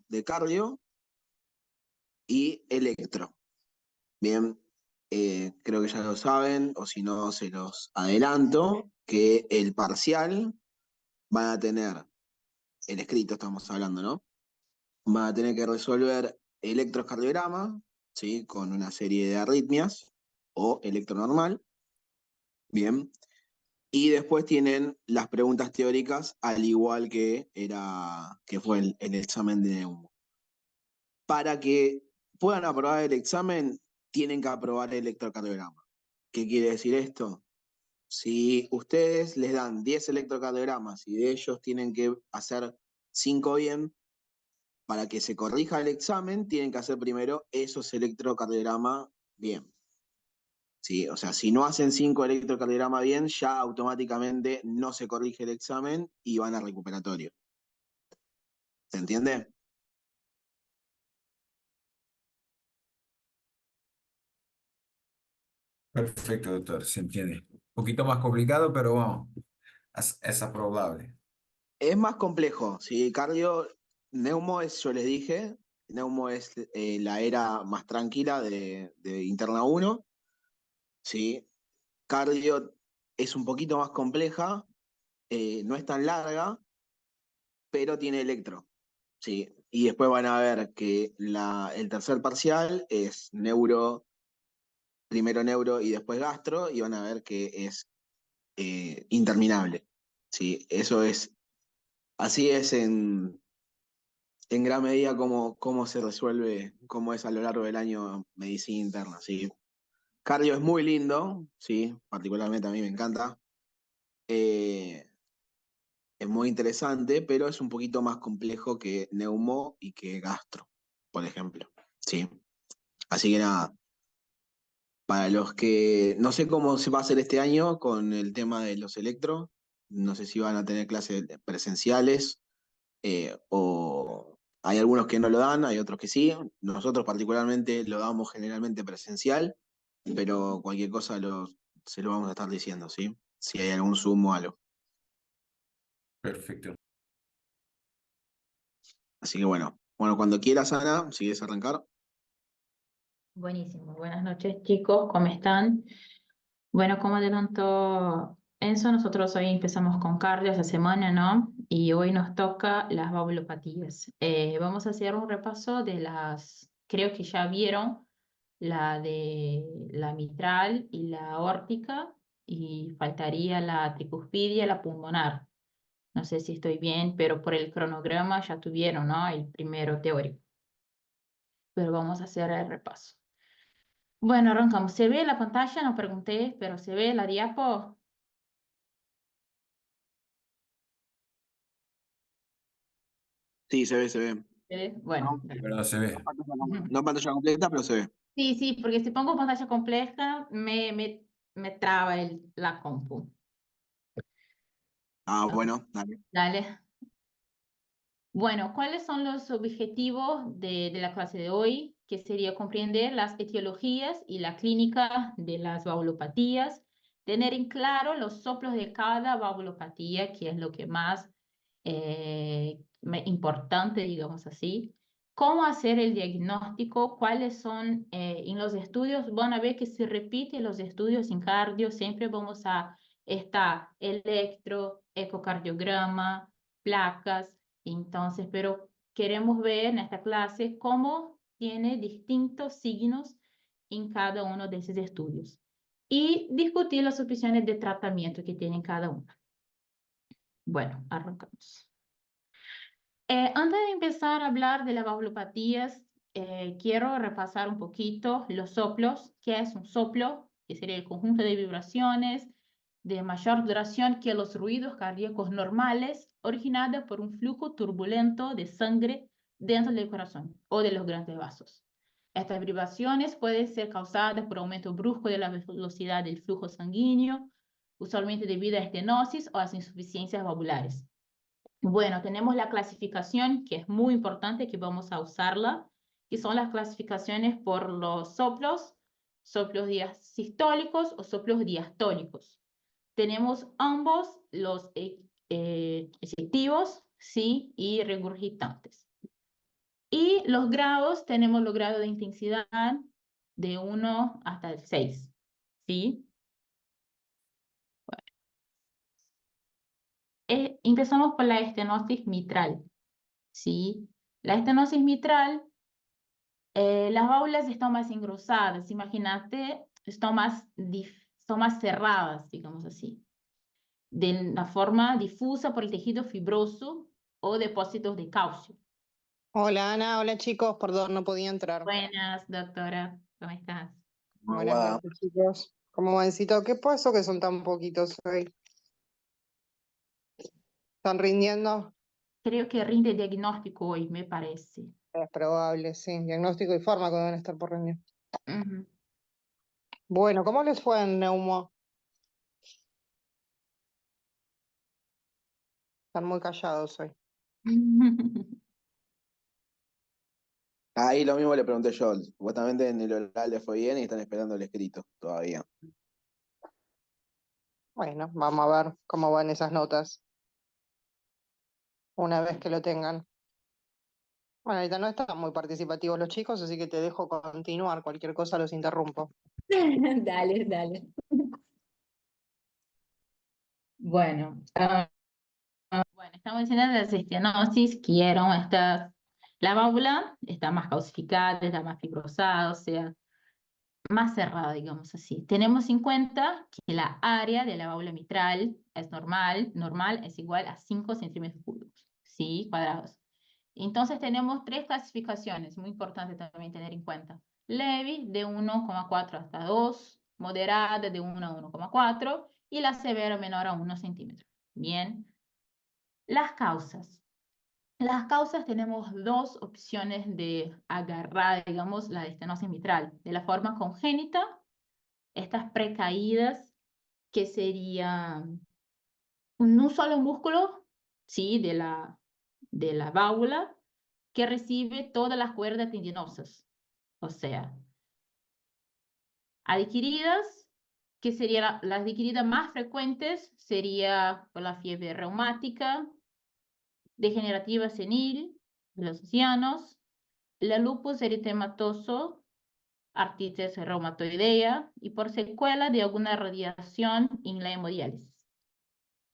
de cardio y electro. Bien, creo que ya lo saben, o si no, se los adelanto, que el parcial van a tener, el escrito estamos hablando, ¿no? Van a tener que resolver electrocardiograma, ¿sí? Con una serie de arritmias, o electro normal, bien. Y después tienen las preguntas teóricas, al igual que fue el examen de Neumo. Para que puedan aprobar el examen, tienen que aprobar el electrocardiograma. ¿Qué quiere decir esto? Si ustedes les dan 10 electrocardiogramas y de ellos tienen que hacer 5 bien, para que se corrija el examen, tienen que hacer primero esos electrocardiogramas bien. ¿Sí? O sea, si no hacen 5 electrocardiogramas bien, ya automáticamente no se corrige el examen y van a recuperatorio. ¿Se entiende? Perfecto, doctor, se entiende. Un poquito más complicado, pero vamos, es aprobable. Es más complejo, ¿sí? Cardio, Neumo es, yo les dije, Neumo es la era más tranquila de Interna 1, ¿sí? Cardio es un poquito más compleja, no es tan larga, pero tiene electro, ¿sí? Y después van a ver que el tercer parcial es neuro, primero neuro y después gastro, y van a ver que es interminable, ¿sí? Eso es, así es en gran medida cómo se resuelve, cómo es a lo largo del año medicina interna, ¿sí? Cardio es muy lindo, ¿sí? Particularmente a mí me encanta. Eh, es muy interesante, pero es un poquito más complejo que neumo y que gastro, por ejemplo, ¿sí? Así que nada, para los que no sé cómo se va a hacer este año con el tema de los electros, no sé si van a tener clases presenciales o hay algunos que no lo dan, hay otros que sí. Nosotros particularmente lo damos generalmente presencial, pero cualquier cosa se lo vamos a estar diciendo, ¿sí? Si hay algún Zoom o algo. Perfecto. Así que bueno, cuando quieras, Ana, si quieres arrancar. Buenísimo. Buenas noches, chicos. ¿Cómo están? Bueno, como adelantó Enzo, nosotros hoy empezamos con cardio esta semana, ¿no? Y hoy nos toca las valvulopatías. Vamos a hacer un repaso de creo que ya vieron la de la mitral y la aórtica, y faltaría la tricuspidia, la pulmonar. No sé si estoy bien, pero por el cronograma ya tuvieron, ¿no? El primero teórico. Pero vamos a hacer el repaso. Bueno, arrancamos. ¿Se ve la pantalla? No pregunté, pero ¿se ve la diapo? Sí, se ve, se ve. ¿Se ve? Bueno, No, dale. ¿Verdad? Se ve. Ujú. no pantalla completa, pero se ve. Sí, sí, porque si pongo pantalla compleja, me traba la compu. Ah, bueno, dale. Dale. Bueno, ¿cuáles son los objetivos de la clase de hoy? Que sería comprender las etiologías y la clínica de las valvulopatías, tener en claro los soplos de cada valvulopatía, que es lo que más importante, digamos así. Cómo hacer el diagnóstico, cuáles son en los estudios, van a ver que se repite los estudios en cardio, siempre vamos a estar electro, ecocardiograma, placas. Entonces, pero queremos ver en esta clase cómo tiene distintos signos en cada uno de esos estudios y discutir las opciones de tratamiento que tienen cada uno. Bueno, arrancamos. Antes de empezar a hablar de las valvulopatías, quiero repasar un poquito los soplos. ¿Qué es un soplo? Que sería el conjunto de vibraciones de mayor duración que los ruidos cardíacos normales, originados por un flujo turbulento de sangre dentro del corazón o de los grandes vasos. Estas vibraciones pueden ser causadas por aumento brusco de la velocidad del flujo sanguíneo, usualmente debido a estenosis o a insuficiencias valvulares. Bueno, tenemos la clasificación, que es muy importante, que vamos a usarla, que son las clasificaciones por los soplos diasistólicos o soplos diastólicos. Tenemos ambos los efectivos, ¿sí? Y regurgitantes. Y los grados, tenemos los grados de intensidad de 1 hasta el 6, ¿sí? Empezamos por la estenosis mitral, ¿sí? La estenosis mitral, las válvulas están más engrosadas, imagínate, están más cerradas, digamos así, de la forma difusa por el tejido fibroso o depósitos de calcio. Hola Ana, hola chicos, perdón, no podía entrar. Buenas, doctora, ¿cómo estás? Buenas Guada. noches chicos. ¿Cómo vancito? ¿Qué pasó que son tan poquitos hoy? ¿Están rindiendo? Creo que rinde diagnóstico hoy, me parece. Es probable, sí. Diagnóstico y fármaco deben estar por rendir. Ujú. Bueno, ¿cómo les fue en neumo? Están muy callados hoy. Ahí lo mismo le pregunté yo. Supuestamente en el oral le fue bien y están esperando el escrito todavía. Bueno, vamos a ver cómo van esas notas una vez que lo tengan. Bueno, ahorita no están muy participativos los chicos, así que te dejo continuar. Cualquier cosa los interrumpo. Dale, dale. Bueno, bueno, estamos diciendo de las estenosis, que eran estas, la válvula está más calcificada, está más fibrosada, o sea, más cerrada, digamos así. Tenemos en cuenta que la área de la válvula mitral es normal es igual a 5 centímetros cúbicos, ¿sí? Cuadrados. Entonces tenemos 3 clasificaciones, muy importante también tener en cuenta. Leve de 1,4 hasta 2, moderada de 1 a 1,4 y la severa menor a 1 centímetro. Bien. Las causas. Las causas tenemos 2 opciones de agarrar, digamos, la estenosis mitral. De la forma congénita, estas precaídas, que serían un solo músculo, ¿sí? de la válvula, que recibe todas las cuerdas tendinosas. O sea, adquiridas, que serían las adquiridas más frecuentes, sería por la fiebre reumática, degenerativa senil, de los ancianos, la lupus eritematoso, artritis reumatoidea y por secuela de alguna radiación en la hemodiálisis.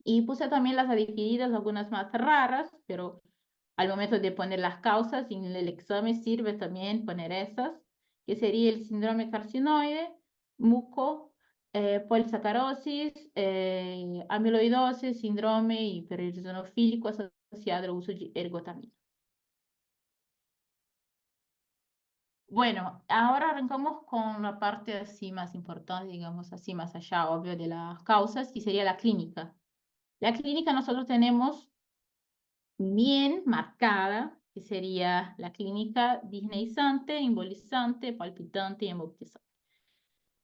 Y puse también las adquiridas, algunas más raras, pero al momento de poner las causas en el examen sirve también poner esas, que sería el síndrome carcinoide, muco, polisacarosis, amiloidosis, síndrome hipereosinofílico asociado al uso de ergotamina. Bueno, ahora arrancamos con la parte así más importante, digamos así, más allá, obvio, de las causas, que sería la clínica. La clínica nosotros tenemos bien marcada, que sería la clínica disneizante, embolizante, palpitante y hemoptizante.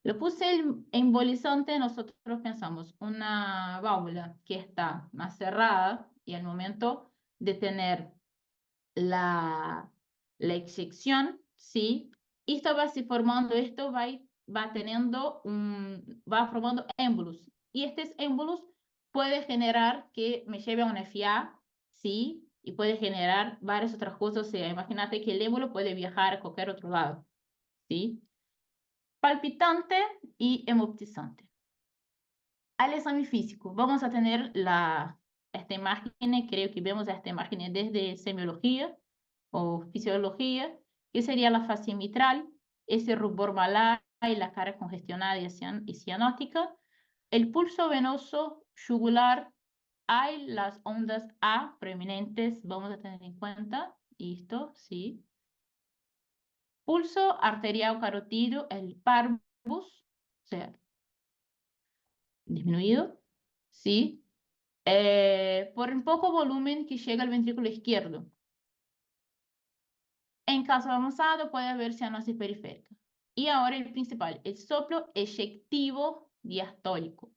Lo puse el embolizante, nosotros pensamos una válvula que está más cerrada y al momento de tener la eyección, ¿sí? Esto va se formando, esto va formando émbolos. Y estos émbolos puede generar que me lleve a una FA, ¿sí? Y puede generar varias otras cosas. O sea, imagínate que el émbolo puede viajar a cualquier otro lado, ¿sí? Palpitante y hemoptizante. Al examen físico, vamos a tener esta imagen, creo que vemos esta imagen desde semiología o fisiología, que sería la fascia mitral, ese rubor malar y la cara congestionada y cianótica. El pulso venoso yugular, hay las ondas A preeminentes, vamos a tener en cuenta, esto, sí. Pulso arterial carotídeo, el parvus, o sea, disminuido, ¿sí? Por un poco volumen que llega al ventrículo izquierdo. En caso avanzado puede haber cianosis periférica. Y ahora el principal, el soplo eyectivo diastólico.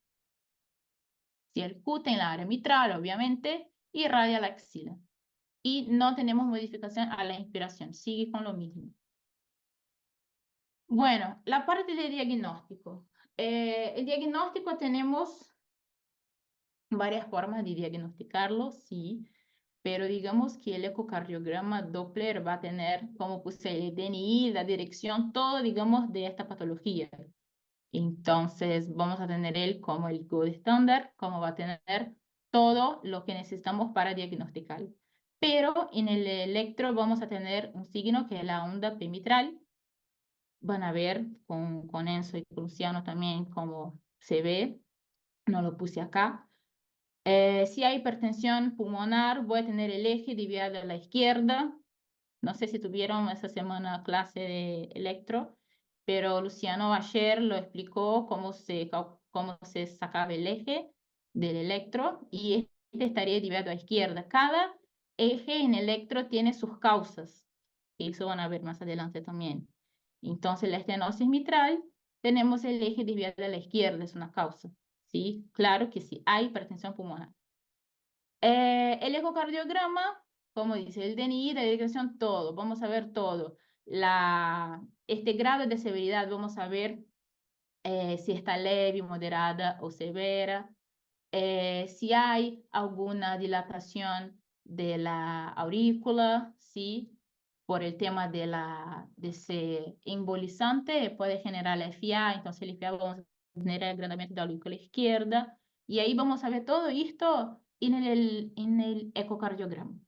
Si ejecuta en la área mitral, obviamente, irradia la axila. Y no tenemos modificación a la inspiración, sigue con lo mismo. Bueno, la parte de diagnóstico. El diagnóstico tenemos varias formas de diagnosticarlo, sí. pero digamos que el ecocardiograma Doppler va a tener, como puse, el DNI, la dirección, todo, digamos, de esta patología. Entonces, vamos a tener él como el gold estándar, como va a tener todo lo que necesitamos para diagnosticar. Pero en el electro vamos a tener un signo que es la onda P mitral. Van a ver con Enzo y con Luciano también cómo se ve. No lo puse acá. Si hay hipertensión pulmonar, voy a tener el eje desviado a la izquierda. No sé si tuvieron esa semana clase de electro, pero Luciano ayer lo explicó cómo se sacaba el eje del electro y este estaría desviado a izquierda. Cada eje en electro tiene sus causas, y eso van a ver más adelante también. Entonces, la estenosis mitral, tenemos el eje desviado a la izquierda, es una causa. ¿Sí? Claro que sí, hay hipertensión pulmonar. El ecocardiograma, como dice el DNI, la dirección, todo. Vamos a ver todo. Este grado de severidad, vamos a ver si está leve, moderada o severa. Si hay alguna dilatación de la aurícula, ¿sí? Por el tema de ese embolizante, puede generar la FA, entonces el FA vamos a tener el agrandamiento de la aurícula izquierda, y ahí vamos a ver todo esto en el ecocardiograma,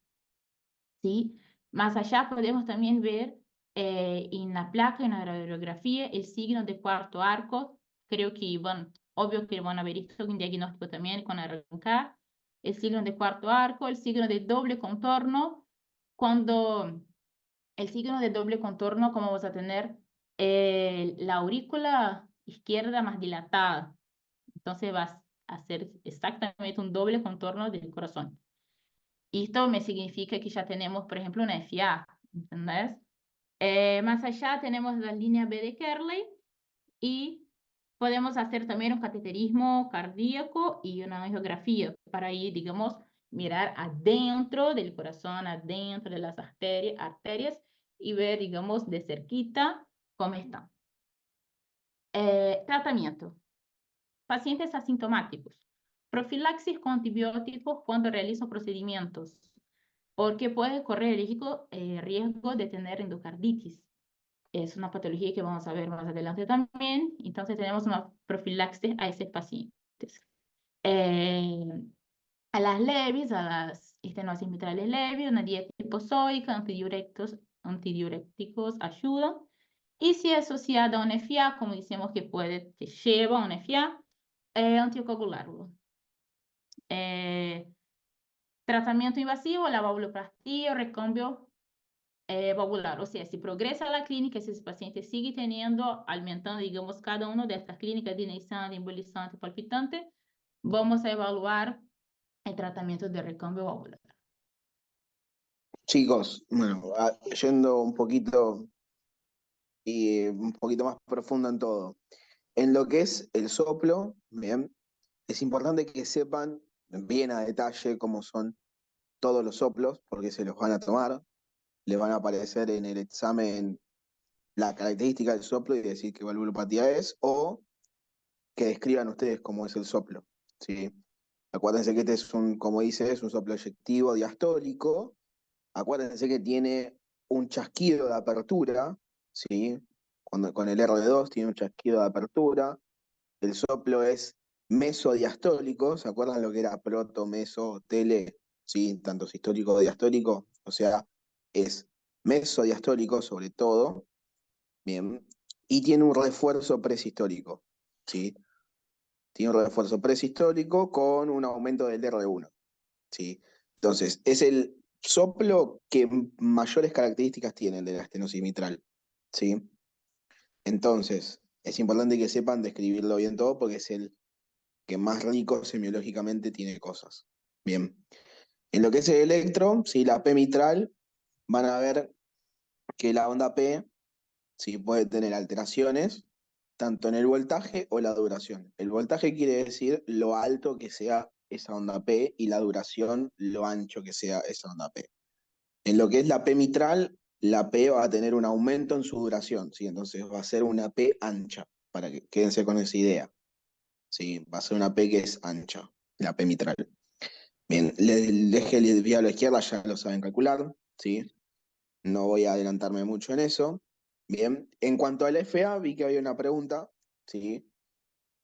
¿sí? Más allá podemos también ver en la placa, en la radiografía, el signo de cuarto arco. Creo que obvio que van a ver esto en diagnóstico también con arrancar. El signo de cuarto arco, el signo de doble contorno. Cuando el signo de doble contorno, como vamos a tener la aurícula izquierda más dilatada. Entonces vas a hacer exactamente un doble contorno del corazón. Esto me significa que ya tenemos, por ejemplo, una FA, ¿entendés? Más allá tenemos la línea B de Kerley y podemos hacer también un cateterismo cardíaco y una angiografía para ir, digamos, mirar adentro del corazón, adentro de las arterias y ver, digamos, de cerquita cómo están. Tratamiento. Pacientes asintomáticos. Profilaxis con antibióticos cuando realizan procedimientos, porque puede correr riesgo de tener endocarditis. Es una patología que vamos a ver más adelante también. Entonces tenemos una profilaxis a esos pacientes. A las leves, a las estenosis mitrales leves, una dieta hiposódica, antidiuréticos ayudan. Y si es asociada a una FA, como decimos que lleva a una FA, anticoagularlo. Tratamiento invasivo, la valvuloplastía, recambio valvular. O sea, si progresa la clínica, si ese paciente sigue teniendo, aumentando, digamos, cada una de estas clínicas de inestante, embolizante, palpitante, vamos a evaluar el tratamiento de recambio valvular. Chicos, bueno, yendo un poquito más profundo en todo. En lo que es el soplo, bien, es importante que sepan bien a detalle cómo son todos los soplos, porque se los van a tomar, les van a aparecer en el examen la característica del soplo y decir qué valvulopatía es, o que describan ustedes cómo es el soplo, ¿sí? Acuérdense que este es como dice, es un soplo eyectivo diastólico. Acuérdense que tiene un chasquido de apertura, ¿sí? Con el R2 tiene un chasquido de apertura. El soplo es mesodiastólico, ¿se acuerdan lo que era proto, meso, tele? ¿Sí? Tanto sistólico como diastólico. O sea, es mesodiastólico sobre todo, bien, y tiene un refuerzo presistólico, ¿sí? Tiene un refuerzo presistólico con un aumento del R1, ¿sí? Entonces, es el soplo que mayores características tiene el de la estenosis mitral, ¿sí? Entonces, es importante que sepan describirlo bien todo porque es el que más rico semiológicamente tiene cosas. Bien. En lo que es el electro, ¿sí? La P mitral, van a ver que la onda P, ¿sí? Puede tener alteraciones tanto en el voltaje o la duración. El voltaje quiere decir lo alto que sea esa onda P y la duración lo ancho que sea esa onda P. En lo que es la P mitral, la P va a tener un aumento en su duración, ¿sí? Entonces va a ser una P ancha, para que quédense con esa idea. ¿Sí? Va a ser una P que es ancha, la P mitral. Bien, el eje desviado a la izquierda ya lo saben calcular, ¿sí? No voy a adelantarme mucho en eso. Bien, en cuanto al FA, vi que había una pregunta, ¿sí?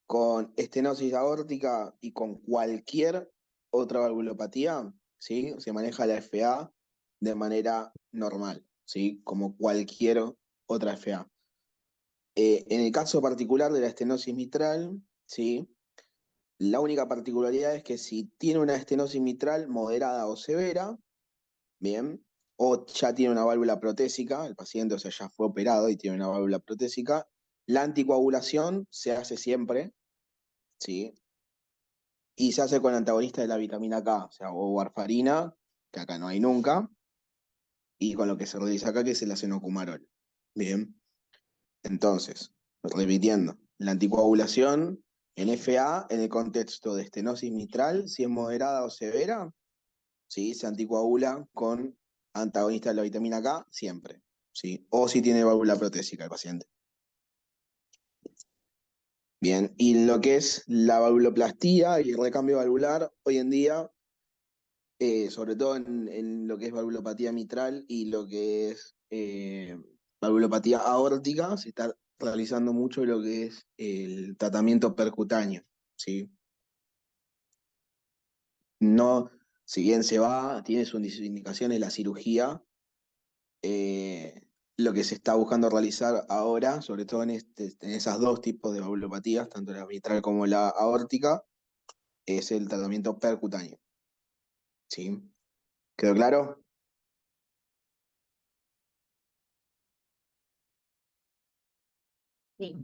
Con estenosis aórtica y con cualquier otra valvulopatía, ¿sí? Se maneja la FA de manera normal, ¿sí? Como cualquier otra FA. En el caso particular de la estenosis mitral, ¿sí? La única particularidad es que si tiene una estenosis mitral moderada o severa, bien, o ya tiene una válvula protésica, el paciente, o sea, ya fue operado y tiene una válvula protésica, la anticoagulación se hace siempre, ¿sí? Y se hace con antagonista de la vitamina K, o sea, o warfarina, que acá no hay nunca, y con lo que se realiza acá, que es el acenocumarol. Bien, entonces, repitiendo, la anticoagulación en FA, en el contexto de estenosis mitral, si es moderada o severa, ¿sí? Se anticoagula con antagonista de la vitamina K siempre, ¿sí? O si tiene válvula protésica el paciente. Bien, y lo que es la valvuloplastía y el recambio valvular, hoy en día, sobre todo en lo que es valvulopatía mitral y lo que es valvulopatía aórtica, se está realizando mucho lo que es el tratamiento percutáneo, ¿sí? No, si bien se va, tiene sus indicaciones la cirugía, eh, lo que se está buscando realizar ahora, sobre todo en esas dos tipos de valvulopatías, tanto la mitral como la aórtica, es el tratamiento percutáneo, ¿sí? ¿Quedó claro? Sí.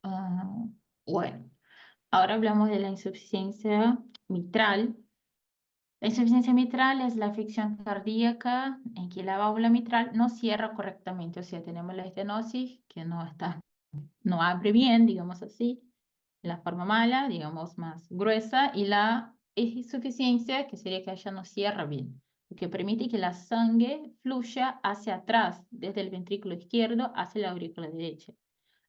Ah, bueno, ahora hablamos de la insuficiencia mitral. La insuficiencia mitral es la afección cardíaca en que la válvula mitral no cierra correctamente, o sea, tenemos la estenosis que no abre bien, digamos así, la forma mala, digamos más gruesa, y la insuficiencia, que sería que ella no cierra bien, lo que permite que la sangre fluya hacia atrás, desde el ventrículo izquierdo hacia la aurícula derecha.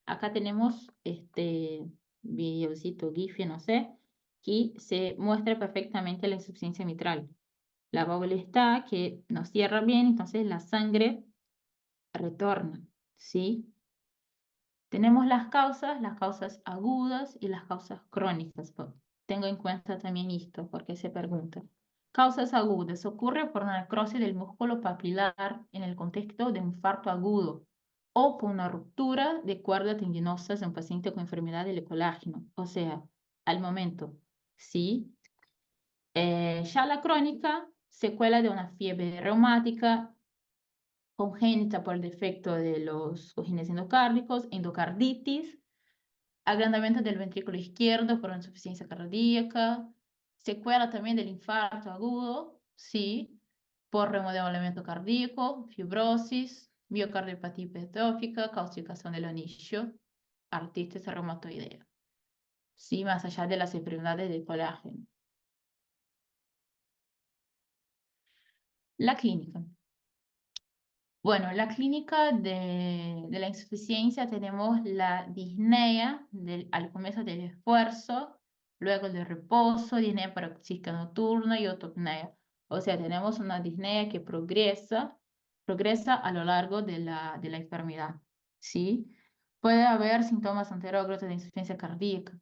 Acá tenemos este videocito GIF, no sé, que se muestra perfectamente la insuficiencia mitral. La válvula está que no cierra bien, entonces la sangre retorna, ¿sí? Tenemos las causas agudas y las causas crónicas. Tengo en cuenta también esto, porque se pregunta. Causas agudas. Ocurre por una necrosis del músculo papilar en el contexto de un infarto agudo o por una ruptura de cuerdas tendinosas de un paciente con enfermedad del colágeno. O sea, al momento, ¿sí? Ya la crónica, secuela de una fiebre reumática congénita por el defecto de los cojines endocárdicos, endocarditis, agrandamiento del ventrículo izquierdo por insuficiencia cardíaca, secuela también del infarto agudo, sí, por remodelamiento cardíaco, fibrosis, miocardiopatía hipertrófica, calcificación del anillo, artritis reumatoidea, sí, más allá de las enfermedades del colágeno. La clínica. Bueno, la clínica de la insuficiencia tenemos la disnea al comienzo del esfuerzo, luego del reposo, disnea paroxística nocturna y otopnea. O sea, tenemos una disnea que progresa a lo largo de la enfermedad, ¿sí? Puede haber síntomas anterógrafos de insuficiencia cardíaca.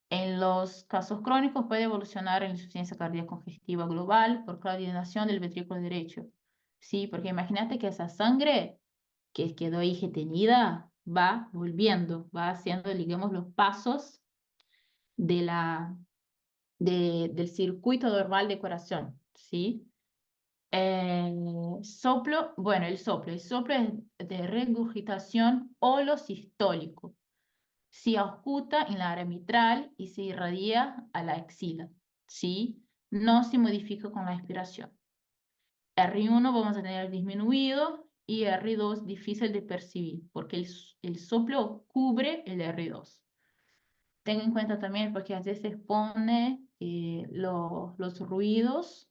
En los casos crónicos puede evolucionar en insuficiencia cardíaca congestiva global por coordinación del ventrículo derecho. Sí, porque imagínate que esa sangre que quedó ahí retenida va volviendo, va haciendo, digamos, los pasos del circuito normal de corazón, ¿sí? Soplo, bueno, el soplo es de regurgitación holosistólico. Se oculta en la área mitral y se irradia a la axila, ¿sí? No se modifica con la expiración. R1 vamos a tener disminuido y R2 difícil de percibir porque el soplo cubre el R2. Tengo en cuenta también porque a veces pone los ruidos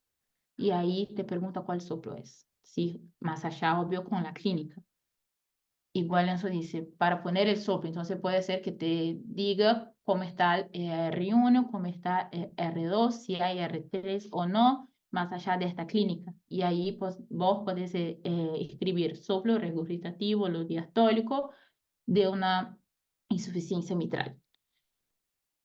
y ahí te pregunta cuál soplo es, ¿sí? Más allá, obvio, con la clínica. igual eso dice, para poner el soplo, entonces puede ser que te diga cómo está el R1, cómo está el R2, si hay R3 o no, más allá de esta clínica. Y ahí pues, vos podés escribir soplo regurgitativo, lo diastólico de una insuficiencia mitral.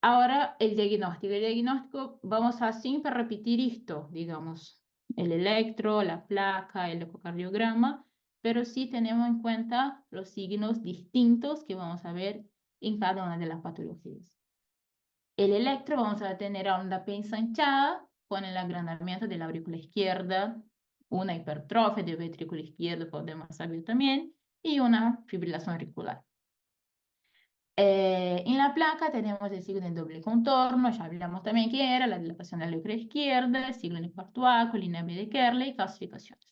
Ahora el diagnóstico. El diagnóstico, vamos a siempre repetir esto, digamos, el electro, la placa, el ecocardiograma, pero sí tenemos en cuenta los signos distintos que vamos a ver en cada una de las patologías. El electro vamos a tener onda P ensanchada con el agrandamiento de la aurícula izquierda, una hipertrofia del ventrículo izquierdo, podemos saber también, y una fibrilación auricular. En la placa tenemos el signo en doble contorno, ya hablamos también que era la dilatación de la aurícula izquierda, el signo en cuarto arco, línea B de Kerley, calcificaciones.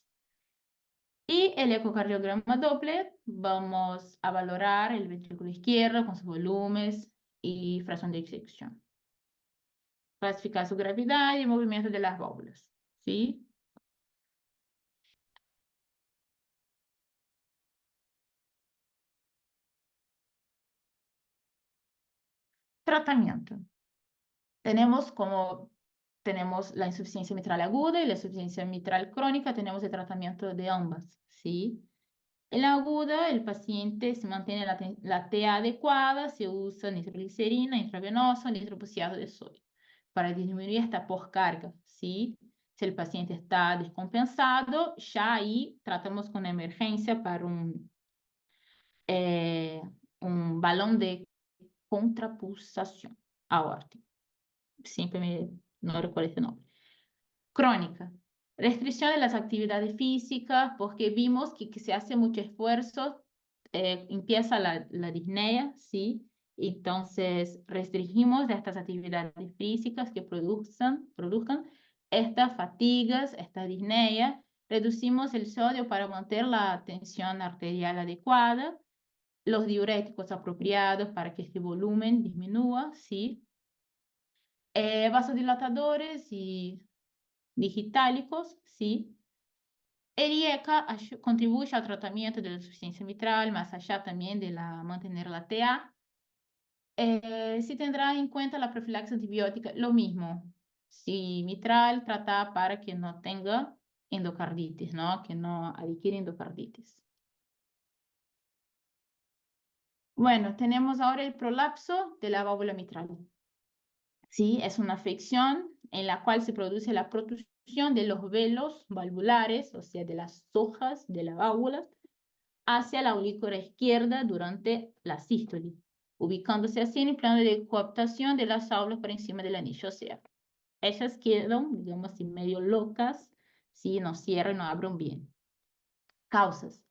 Y el ecocardiograma Doppler, vamos a valorar el ventrículo izquierdo con sus volúmenes y fracción de execución. Clasificar su gravedad y el movimiento de las válvulas, ¿sí? Tratamiento. Tenemos la insuficiencia mitral aguda y la insuficiencia mitral crónica, tenemos el tratamiento de ambas, ¿sí? En la aguda, el paciente se mantiene la TA adecuada, se usa nitroglicerina intravenosa, nitroprusiato de sodio, para disminuir esta poscarga, ¿sí? Si el paciente está descompensado, ya ahí tratamos con emergencia para un balón de contrapulsación aórtica. Siempre no recuerdo ese nombre. Crónica. Restricción de las actividades físicas, porque vimos que se hace mucho esfuerzo, empieza la disnea, ¿sí? Entonces, restringimos estas actividades físicas que produzcan estas fatigas, esta disnea, reducimos el sodio para mantener la tensión arterial adecuada, los diuréticos apropiados para que este volumen disminuya, ¿sí? Vasodilatadores y digitálicos, ¿sí? El IECA contribuye al tratamiento de la insuficiencia mitral, más allá también de mantener la TA. Se tendrá en cuenta la profilaxis antibiótica, lo mismo. Si mitral, trata para que no tenga endocarditis, ¿no? Que no adquiere endocarditis. Bueno, tenemos ahora el prolapso de la válvula mitral. Sí, es una afección en la cual se produce la protrusión de los velos valvulares, o sea, de las hojas de la válvula, hacia la aurícula izquierda durante la sístole, ubicándose así en el plano de coaptación de las válvulas por encima del anillo. O sea, ellas quedan, digamos así, medio locas si no cierran, no abren bien. Causas.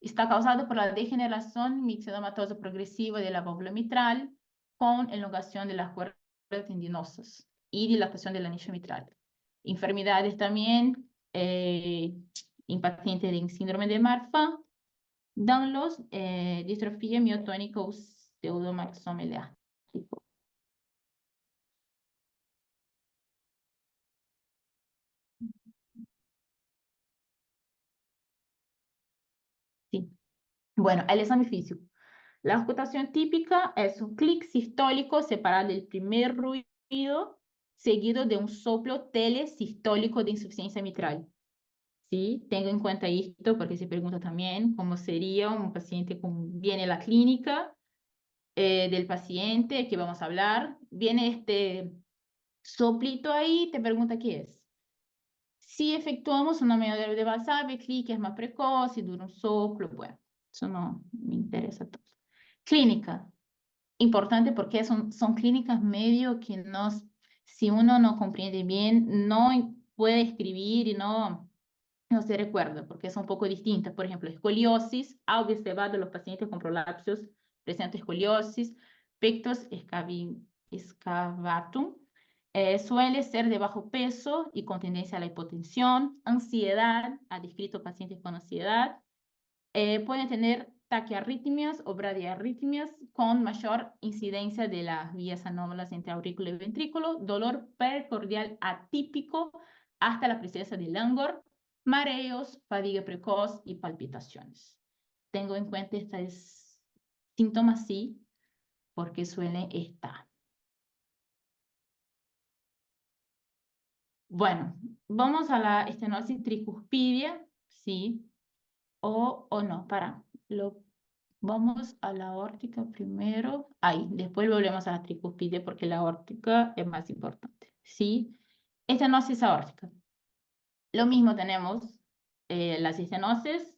Está causado por la degeneración mixedematosa progresiva de la válvula mitral con elongación de las cuerdas tendinosas y dilatación del anillo mitral. Enfermedades también en pacientes en síndrome de Marfan, Danlos, distrofia miotónica o pseudomaxoma elástico. Sí. Bueno, el examen físico. La auscultación típica es un clic sistólico separado del primer ruido seguido de un soplo telesistólico de insuficiencia mitral. ¿Sí? Tengo en cuenta esto porque se pregunta también cómo sería un paciente viene la clínica del paciente que vamos a hablar, viene este soplito ahí, te pregunta qué es. Si efectuamos una maniobra de Valsalva, clic es más precoz y dura un soplo, bueno, eso no me interesa tanto. Clínica, importante porque son clínicas medio que si uno no comprende bien, no puede escribir y no se recuerda, porque son un poco distintas. Por ejemplo, escoliosis, ha observado los pacientes con prolapsos presentes escoliosis, pectus excavatum, suele ser de bajo peso y con tendencia a la hipotensión, ansiedad, ha descrito pacientes con ansiedad, pueden tener taquiarritmias o bradiarritmias con mayor incidencia de las vías anómalas entre aurícula y ventrículo, dolor pericordial atípico hasta la presencia de langor, mareos, fatiga precoz y palpitaciones. tengo en cuenta estos síntomas, sí, porque suelen estar. Bueno, vamos a la estenosis tricuspidia, sí, o no, vamos a la aórtica primero, ahí, después volvemos a la tricuspidia porque la aórtica es más importante, sí. Estenosis aórtica. Lo mismo tenemos las estenosis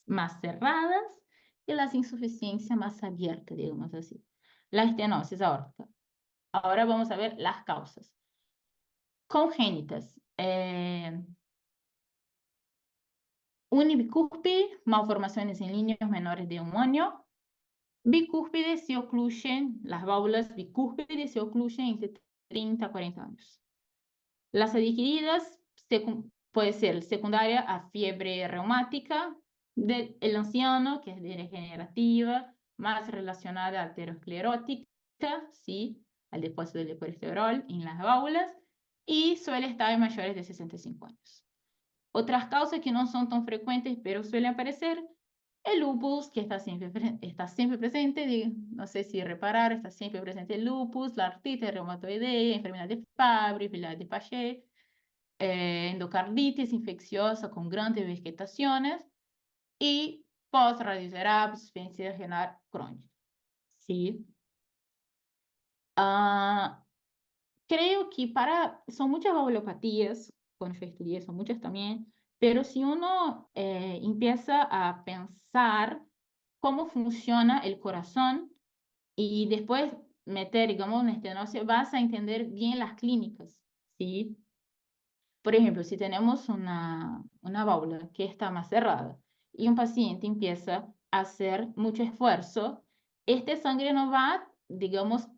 más cerradas y las insuficiencias más abiertas, digamos así. La estenosis aórtica. Ahora vamos a ver las causas. Congénitas. Unibicúspide, malformaciones en líneas menores de un año. Bicúspide se ocluyen, las válvulas bicúspides se ocluyen entre 30 a 40 años. Las adquiridas puede ser secundaria a fiebre reumática del anciano, que es degenerativa, más relacionada a aterosclerótica, ¿sí? Al depósito de colesterol en las válvulas, y suele estar en mayores de 65 años. Otras causas que no son tan frecuentes, pero suelen aparecer, el lupus, que está siempre presente, no sé si reparar, está siempre presente el lupus, la artritis reumatoidea, enfermedad de Fabry, enfermedad de Paget, endocarditis infecciosa con grandes vegetaciones y post-radioterapia, insuficiencia renal crónica. ¿Sí? Creo que son muchas valvulopatías, cuando yo estudié, son muchas también, pero si uno empieza a pensar cómo funciona el corazón y después meter, digamos, una estenosis, vas a entender bien las clínicas, ¿sí? Por ejemplo, si tenemos una válvula que está más cerrada y un paciente empieza a hacer mucho esfuerzo, esta sangre no va, digamos,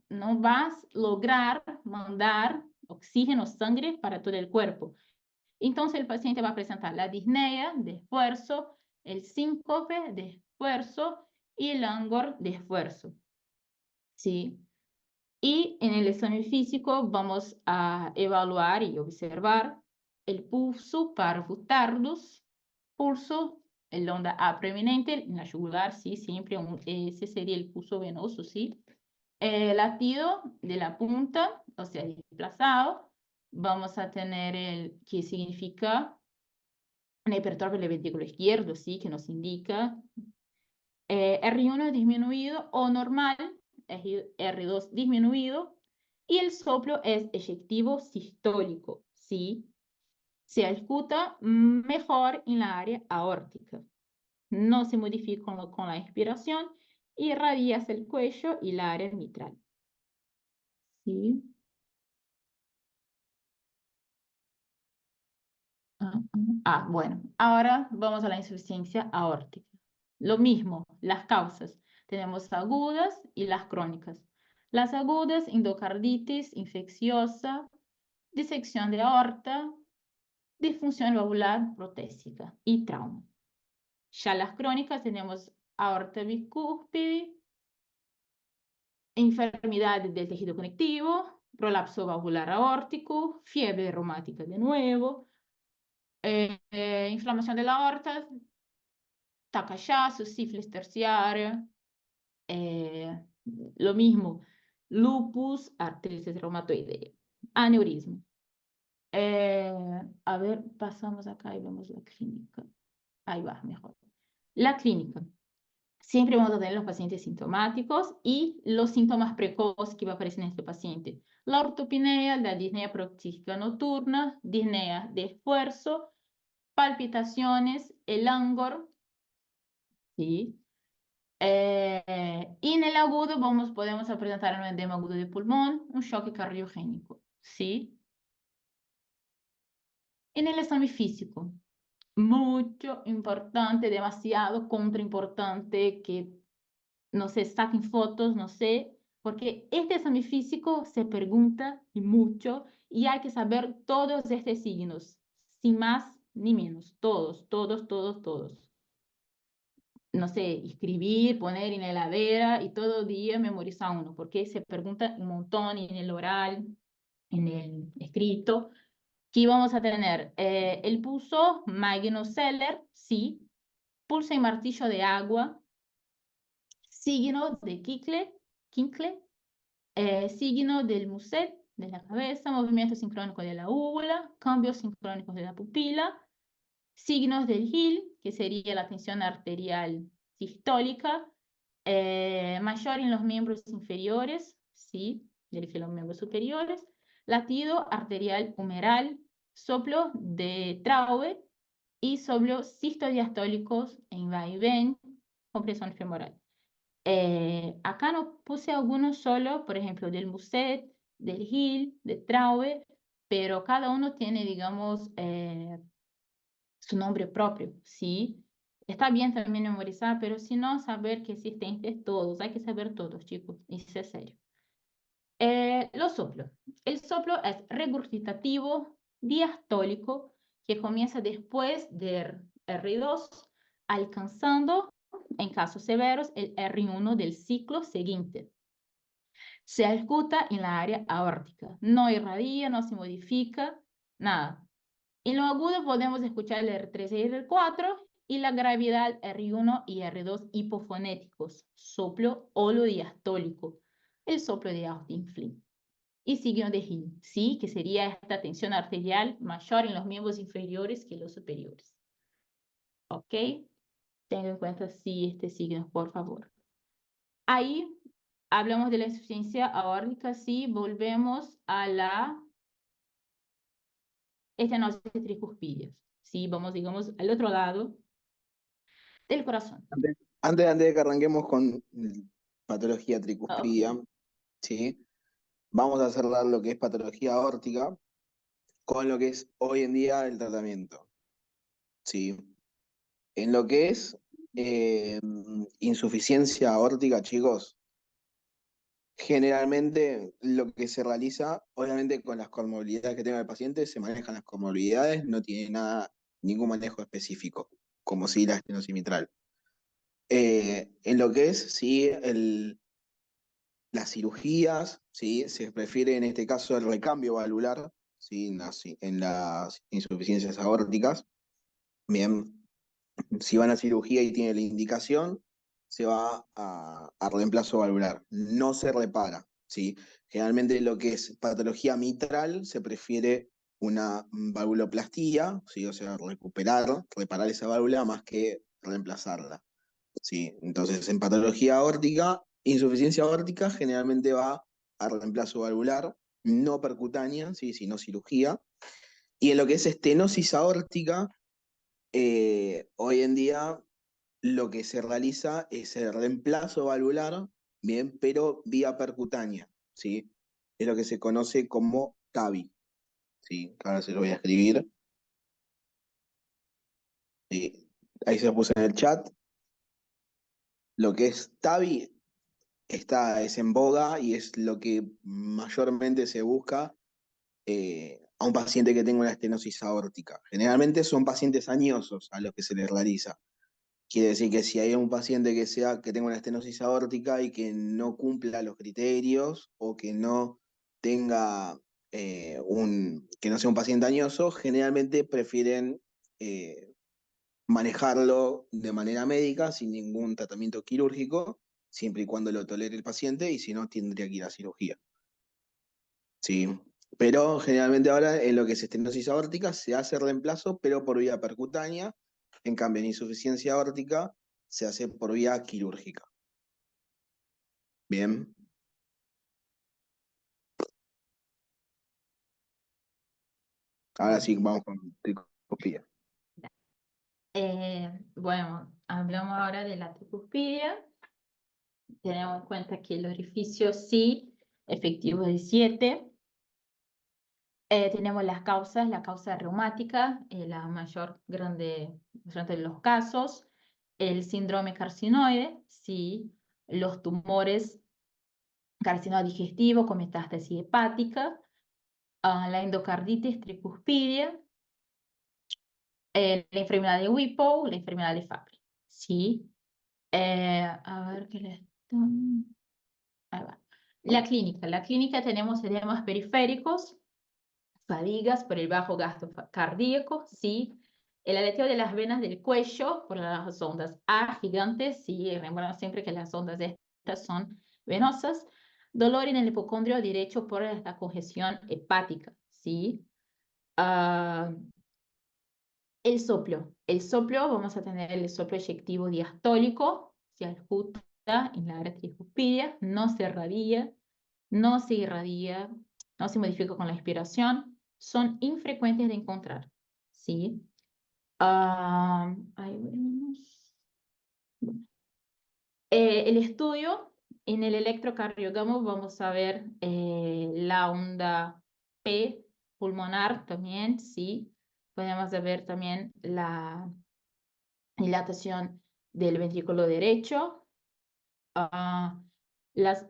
no va a lograr mandar oxígeno, sangre para todo el cuerpo. Entonces el paciente va a presentar la disnea de esfuerzo, el síncope de esfuerzo y el langor de esfuerzo. ¿Sí? Y en el examen físico vamos a evaluar y observar el pulso parvo tardus, pulso, el onda A preeminente, en la yugular, sí, siempre ese sería el pulso venoso, sí. Latido de la punta, o sea, desplazado, vamos a tener el que significa una hipertrofia del ventrículo izquierdo, sí, que nos indica R1 disminuido o normal, R2 disminuido, y el soplo es eyectivo sistólico, ¿sí? Se ejecuta mejor en la área aórtica. No se modifica con la inspiración y irradia hacia el cuello y la área mitral. ¿Sí? Bueno, ahora vamos a la insuficiencia aórtica. Lo mismo, las causas. Tenemos agudas y las crónicas. Las agudas, endocarditis infecciosa, disección de aorta, disfunción valvular protésica y trauma. Ya las crónicas tenemos aorta bicúspide, enfermedades del tejido conectivo, prolapso valvular aórtico, fiebre reumática de nuevo, inflamación de la aorta, Takayasu, sífilis terciaria, lo mismo, lupus, artritis reumatoidea, aneurisma. A ver, pasamos acá y vemos la clínica. Ahí va, mejor. La clínica. Siempre vamos a tener los pacientes sintomáticos y los síntomas precoces que va a aparecer en este paciente. La ortopinea, la disnea paroxística nocturna, disnea de esfuerzo, palpitaciones, el langor, ¿sí? Y en el agudo podemos presentar un edema agudo de pulmón, un choque cardiogénico, ¿sí? En el examen físico, mucho importante, demasiado contraimportante que, no sé, saquen fotos, no sé, porque este examen físico se pregunta y mucho y hay que saber todos estos signos, sin más ni menos, todos, todos, todos, todos. No sé, escribir, poner en la heladera y todo día memorizar uno, porque se pregunta un montón en el oral, en el escrito. Aquí vamos a tener el pulso Magnus Celler, sí, pulso y martillo de agua, signo de Quincle, signo del Muset, de la cabeza, movimiento sincrónico de la úvula, cambios sincrónicos de la pupila, signos del Hill, que sería la tensión arterial sistólica, mayor en los miembros inferiores, sí, dirige los miembros superiores, latido arterial humeral, soplo de Traube y soplo sistodiastólicos en vaivén, compresión femoral. Acá no puse algunos solo, por ejemplo, del Muset, del Hill, de Traube, pero cada uno tiene, digamos, su nombre propio, ¿sí? Está bien también memorizar, pero si no, saber que existen todos, hay que saber todos, chicos, y eso es serio. Los soplos. El soplo es regurgitativo, diastólico, que comienza después del R2, alcanzando, en casos severos, el R1 del ciclo siguiente. Se ejecuta en la área aórtica, no irradia, no se modifica, nada. En lo agudo podemos escuchar el R3 y el R4 y la gravedad R1 y R2 hipofonéticos, soplo holodiastólico, el soplo de Austin Flint. Y signo de Hill, sí, que sería esta tensión arterial mayor en los miembros inferiores que los superiores. ¿Ok? Tenga en cuenta sí este signo, por favor. Ahí hablamos de la insuficiencia aórtica, sí, volvemos a la estenosis tricuspidia. Sí, vamos, digamos, al otro lado del corazón. Antes de que arranquemos con patología tricuspidia, ¿sí? Vamos a cerrar lo que es patología aórtica con lo que es hoy en día el tratamiento. ¿Sí? En lo que es insuficiencia aórtica, chicos, generalmente lo que se realiza, obviamente con las comorbilidades que tenga el paciente, se manejan las comorbilidades, no tiene nada, ningún manejo específico, como si la estenosis mitral. En lo que es, sí, las cirugías, ¿sí? Se prefiere en este caso el recambio valvular, ¿sí? En las insuficiencias aórticas. Bien, si van a cirugía y tiene la indicación, se va a reemplazo valvular. No se repara, ¿sí? Generalmente lo que es patología mitral se prefiere una valvuloplastía, ¿sí? O sea, reparar esa válvula más que reemplazarla. ¿Sí? Entonces, en patología aórtica, insuficiencia aórtica generalmente va a reemplazo valvular, no percutánea, ¿sí? Sino cirugía. Y en lo que es estenosis aórtica, hoy en día lo que se realiza es el reemplazo valvular, bien, pero vía percutánea, ¿sí? Es lo que se conoce como TAVI, ¿sí? Ahora se lo voy a escribir. ¿Sí? Ahí se lo puse en el chat. Lo que es TAVI es en boga y es lo que mayormente se busca a un paciente que tenga una estenosis aórtica. Generalmente son pacientes añosos a los que se les realiza. Quiere decir que si hay un paciente que tenga una estenosis aórtica y que no cumpla los criterios o que no tenga que no sea un paciente añoso, generalmente prefieren manejarlo de manera médica sin ningún tratamiento quirúrgico, siempre y cuando lo tolere el paciente, y si no, tendría que ir a cirugía. Sí. Pero generalmente ahora en lo que es estenosis aórtica se hace reemplazo, pero por vía percutánea. En cambio, en insuficiencia aórtica se hace por vía quirúrgica. Bien. Ahora sí, vamos con tricoscopía. Bueno, hablamos ahora de la tricuspidia. Tenemos en cuenta que el orificio sí, efectivo de 7. Tenemos las causas, la causa reumática, la mayor grande de los casos, el síndrome carcinoide, sí, los tumores carcinoma digestivo con metástasis hepática, la endocarditis tricuspidia, la enfermedad de Whipple, la enfermedad de Fabry, sí. A ver qué le ahí va. La clínica tenemos edemas periféricos, fadigas por el bajo gasto cardíaco, sí, El aleteo de las venas del cuello por las ondas A gigantes, sí, recuerden siempre que las ondas estas son venosas. Dolor en el hipocondrio derecho por la congestión hepática, sí. El soplo, vamos a tener el soplo eyectivo diastólico, se ajusta en la área tricuspidia, no se irradia, no se modifica con la expiración, son infrecuentes de encontrar, ¿sí? Ahí vemos. El estudio, en el electrocardiograma vamos a ver la onda P pulmonar también, ¿sí? Podemos ver también la dilatación del ventrículo derecho, las,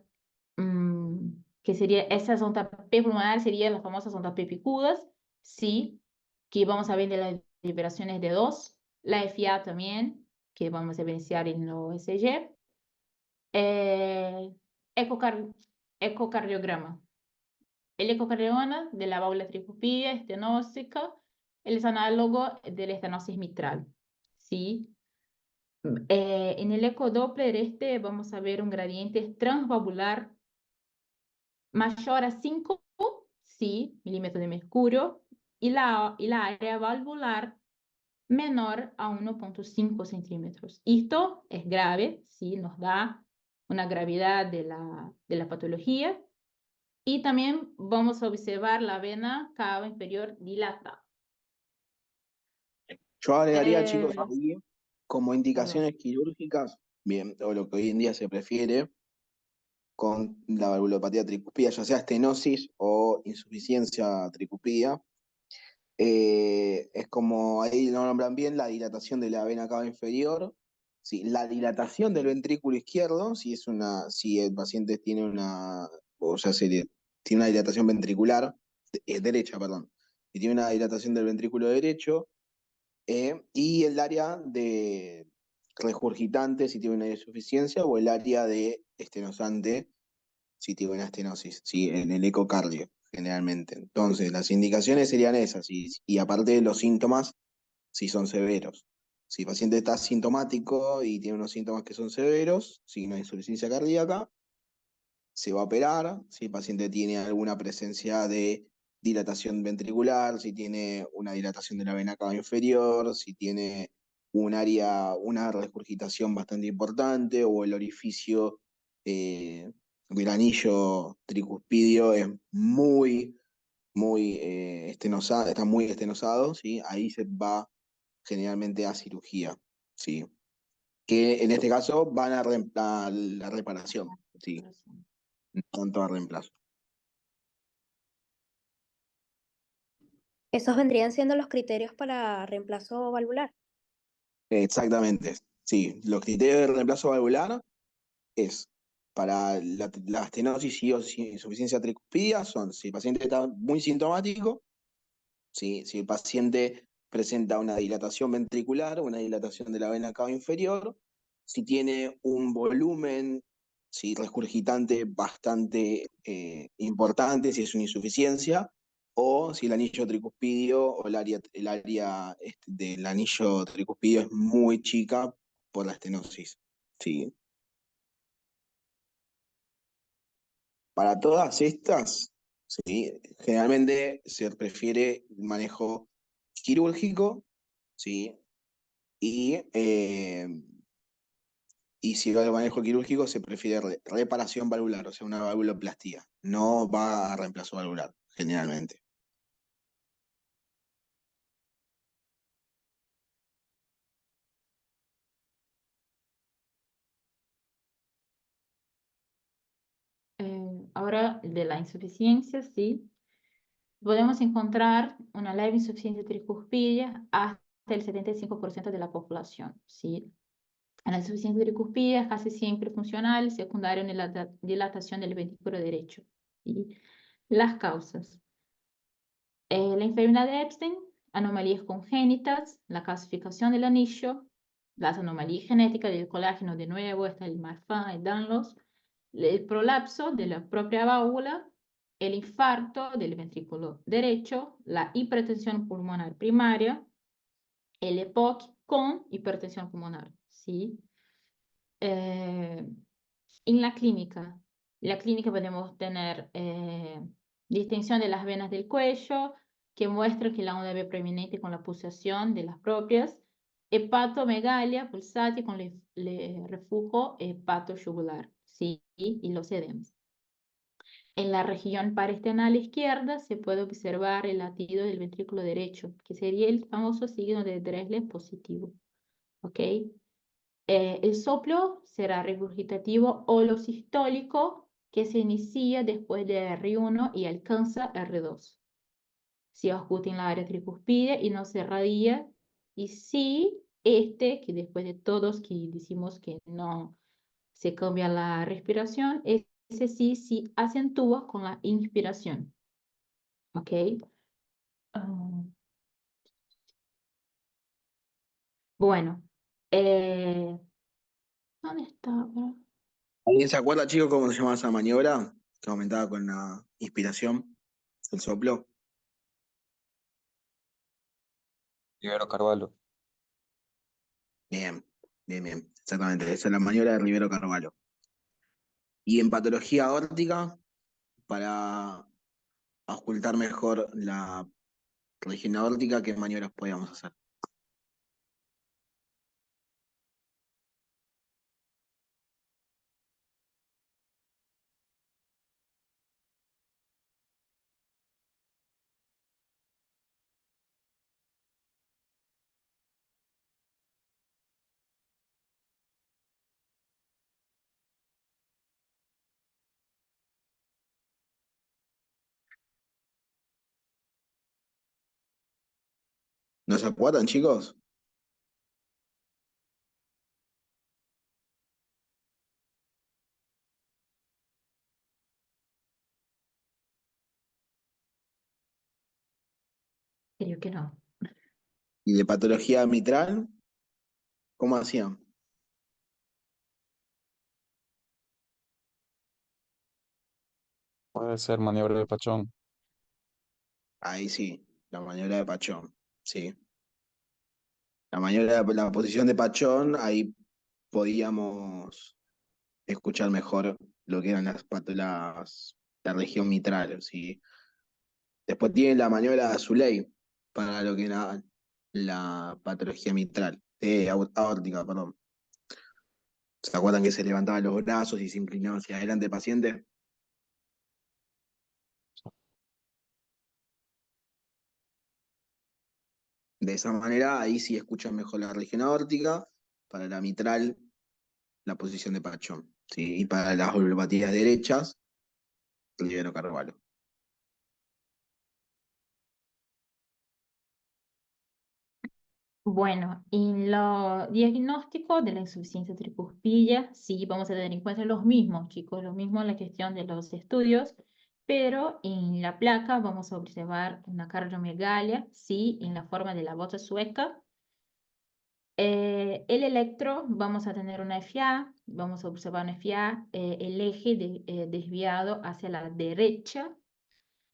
que sería, esas ondas P pulmonar serían las famosas ondas P picudas, ¿sí? Que vamos a ver de las liberaciones de 2, la FA también, que vamos a evidenciar en los ECG. Ecocardiograma. El ecocardiograma de la válvula tricuspidia estenósica, él es análogo de la estenosis mitral, ¿sí? En el ecodoppler vamos a ver un gradiente transvalvular mayor a 5, ¿sí? milímetros de mercurio, y la área valvular menor a 1,5 centímetros. Esto es grave, ¿sí? Nos da una gravedad de la patología. Y también vamos a observar la vena cava inferior dilatada. Yo agregaría, chicos, Eh, ahí como perdón. indicaciones quirúrgicas, bien, o lo que hoy en día se prefiere con la valvulopatía tricuspida, ya sea estenosis o insuficiencia tricuspida. Es como ahí lo nombran bien, la dilatación de la vena cava inferior, sí, la dilatación del ventrículo izquierdo, si el paciente tiene o ya tiene una dilatación ventricular, derecha, perdón, si tiene una dilatación del ventrículo derecho, y el área de regurgitante, si tiene una insuficiencia, o el área de estenosante, si tiene una estenosis, ¿sí? En el ecocardio, generalmente. Entonces, las indicaciones serían esas, y aparte de los síntomas, si son severos. Si el paciente está sintomático y tiene unos síntomas que son severos, signo de insuficiencia cardíaca, se va a operar. Si el paciente tiene alguna presencia de dilatación ventricular, si tiene una dilatación de la vena cava inferior, si tiene una regurgitación bastante importante, o el orificio del anillo tricuspidio es muy estenosado, está muy estenosado, ¿sí? Ahí se va generalmente a cirugía, ¿sí? Que en este caso van a la reparación, ¿sí? No tanto a reemplazo. Esos vendrían siendo los criterios para reemplazo valvular. Exactamente, sí. Los criterios de reemplazo valvular es para la estenosis y o insuficiencia tricuspidia son si el paciente está muy sintomático, ¿sí? Si el paciente presenta una dilatación ventricular, una dilatación de la vena cava inferior, si tiene un volumen, ¿sí? regurgitante bastante importante, si es una insuficiencia, o si el anillo tricuspidio o el área del anillo tricuspidio es muy chica por la estenosis. ¿Sí? Para todas estas, ¿sí? generalmente se prefiere el manejo quirúrgico, ¿sí? Y, eh, y si va al manejo quirúrgico, se prefiere reparación valvular, o sea, una valvuloplastía. No va a reemplazo valvular, generalmente. Ahora, de la insuficiencia, sí. Podemos encontrar una leve insuficiencia tricuspidia hasta el 75% de la población, ¿sí? La insuficiencia tricuspidia es casi siempre funcional, secundaria en la dilatación del ventrículo derecho, ¿sí? Las causas. La enfermedad de Epstein, anomalías congénitas, la calcificación del anillo, las anomalías genéticas del colágeno de nuevo, está el Marfan, el Danlos, el prolapso de la propia válvula, el infarto del ventrículo derecho, la hipertensión pulmonar primaria, el EPOC con hipertensión pulmonar, ¿sí? En la clínica podemos tener distensión de las venas del cuello, que muestra que la onda ve prominente con la pulsación de las propias, hepatomegalia pulsátil con reflujo hepatoyugular, ¿sí? Y los edemas. En la región paresternal izquierda se puede observar el latido del ventrículo derecho, que sería el famoso signo de Dressler positivo, ¿ok? El soplo será regurgitativo holosistólico que se inicia después de R1 y alcanza R2. Se ajusta en la área tricuspide y no se radia. Y si que después de todos que decimos que no se cambia la respiración, ese sí acentúa con la inspiración. ¿Ok? Bueno. ¿Dónde está? ¿Alguien se acuerda, chicos, cómo se llama esa maniobra que aumentaba con la inspiración, el soplo? Rivero Carvalho. Bien, bien, bien. Exactamente, esa es la maniobra de Rivero Carvalho. Y en patología aórtica, para ocultar mejor la región aórtica, ¿qué maniobras podíamos hacer? ¿No se acuerdan, chicos? Creo que no. ¿Y de patología mitral? ¿Cómo hacían? Puede ser maniobra de Pachón. Ahí sí, la maniobra de Pachón, sí. La maniobra, la posición de Pachón, ahí podíamos escuchar mejor lo que eran la región mitral, ¿sí? Después tiene la maniobra de Azoulay para lo que era la patología mitral, aórtica, perdón. ¿Se acuerdan que se levantaban los brazos y se inclinaba hacia adelante el paciente? De esa manera, ahí sí escuchan mejor la región aórtica, para la mitral, la posición de Pachón, ¿sí? Y para las valvulopatías derechas, Rivero Carvalho. Bueno, en lo diagnóstico de la insuficiencia tricuspilla, sí, vamos a tener en cuenta los mismos, chicos, lo mismo en la cuestión de los estudios, pero en la placa vamos a observar una cardiomegalia, sí, en la forma de la bota sueca. El electro, vamos a tener una FA, vamos a observar una FA, el eje desviado hacia la derecha,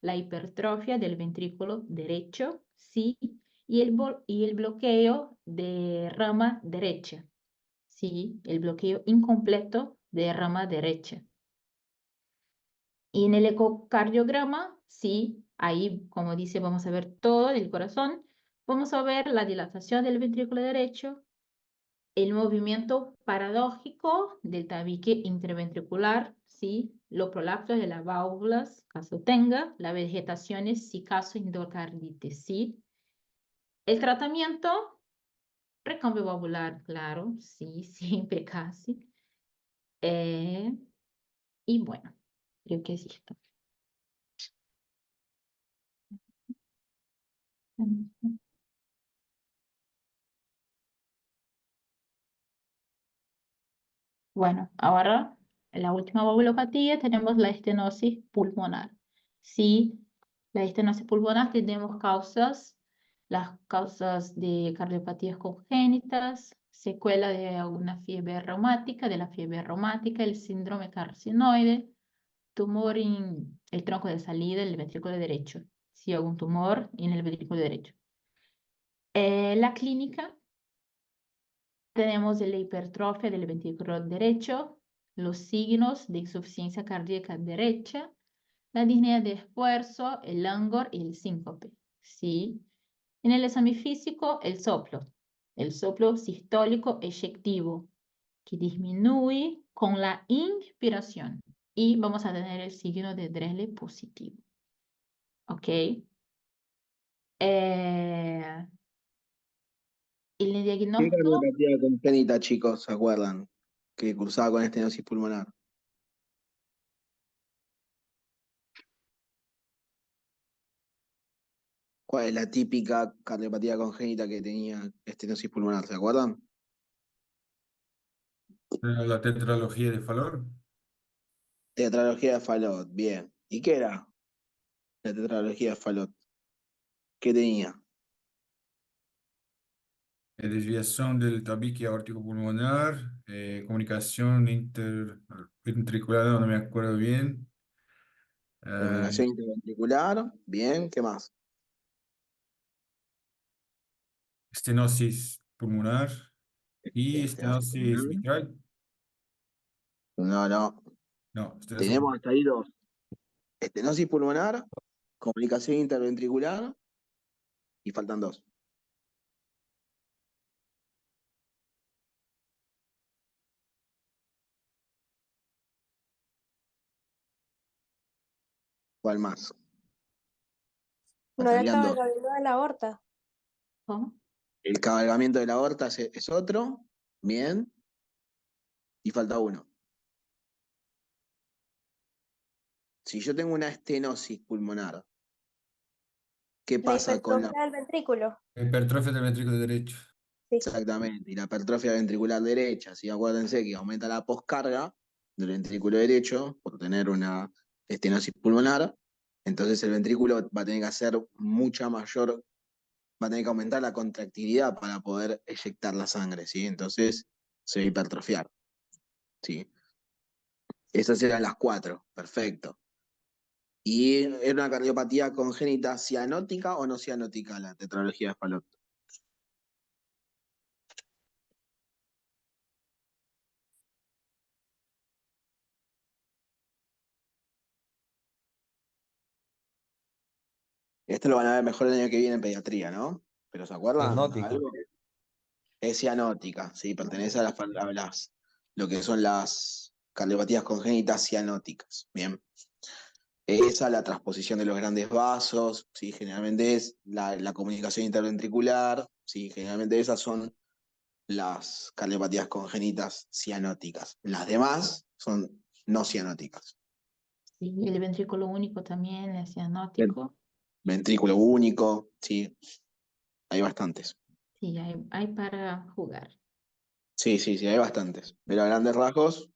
la hipertrofia del ventrículo derecho, sí, y el bloqueo de rama derecha, sí, el bloqueo incompleto de rama derecha. Y en el ecocardiograma, sí, ahí, como dice, vamos a ver todo el corazón, vamos a ver la dilatación del ventrículo derecho, el movimiento paradójico del tabique interventricular, ¿sí? Los prolapsos de las válvulas, caso tenga, las vegetaciones, si caso endocarditis, ¿sí? El tratamiento, recambio valvular, claro, sí, siempre casi. Y bueno, creo que es esto. Bueno, ahora en la última valvulopatía tenemos la estenosis pulmonar. Sí, la estenosis pulmonar tenemos las causas de cardiopatías congénitas, secuela de alguna fiebre reumática, el síndrome carcinoide, tumor en el tronco de salida del ventrículo derecho. Sí, algún tumor en el ventrículo derecho. La clínica, tenemos la hipertrofia del ventrículo derecho, los signos de insuficiencia cardíaca derecha, la disnea de esfuerzo, el langor y el síncope, ¿sí? En el examen físico, el soplo sistólico eyectivo, que disminuye con la inspiración. Y vamos a tener el signo de Dressler positivo. ¿Ok? El ¿Qué diagnóstico, cardiopatía congénita, chicos, se acuerdan? Que cursaba con estenosis pulmonar. ¿Cuál es la típica cardiopatía congénita que tenía estenosis pulmonar? ¿Se acuerdan? La tetralogía de Fallot. Tetralogía de Fallot, bien. ¿Y qué era la tetralogía de Fallot? ¿Qué tenía? Desviación del tabique aórtico pulmonar, comunicación interventricular, no me acuerdo bien. Comunicación interventricular, bien. ¿Qué más? Estenosis pulmonar y Estenosis estenosis pulmonar. mitral. No, no. No, estenosis Tenemos hasta ahí dos. Estenosis pulmonar, comunicación interventricular y faltan dos. ¿Cuál más? No era el Faltarían dos. cabalgamiento de la aorta. ¿cómo? El cabalgamiento de la aorta es otro. Bien. Y falta uno. Si yo tengo una estenosis pulmonar, ¿qué La pasa con la... hipertrofia del ventrículo. hipertrofia del ventrículo derecho. Sí. Exactamente, y la hipertrofia ventricular derecha? ¿Sí? Acuérdense que aumenta la poscarga del ventrículo derecho por tener una estenosis pulmonar. Entonces el ventrículo va a tener que hacer mucha mayor, va a tener que aumentar la contractilidad para poder eyectar la sangre, ¿sí? Entonces se va a hipertrofiar, ¿sí? Esas eran las cuatro, perfecto. ¿Y era una cardiopatía congénita cianótica o no cianótica la tetralogía de Fallot? Esto lo van a ver mejor el año que viene en pediatría, ¿no? ¿Pero se acuerdan? Cianótica. ¿Algo? Es cianótica, sí, pertenece a lo que son las cardiopatías congénitas cianóticas. Bien. Esa, la transposición de los grandes vasos, sí, generalmente es la comunicación interventricular, sí, generalmente esas son las cardiopatías congénitas cianóticas. Las demás son no cianóticas. Sí, el ventrículo único también es Ven- cianótico. Ventrículo único, sí, hay bastantes. Sí, hay para jugar. Sí, sí, sí, hay bastantes. Pero a grandes rasgos,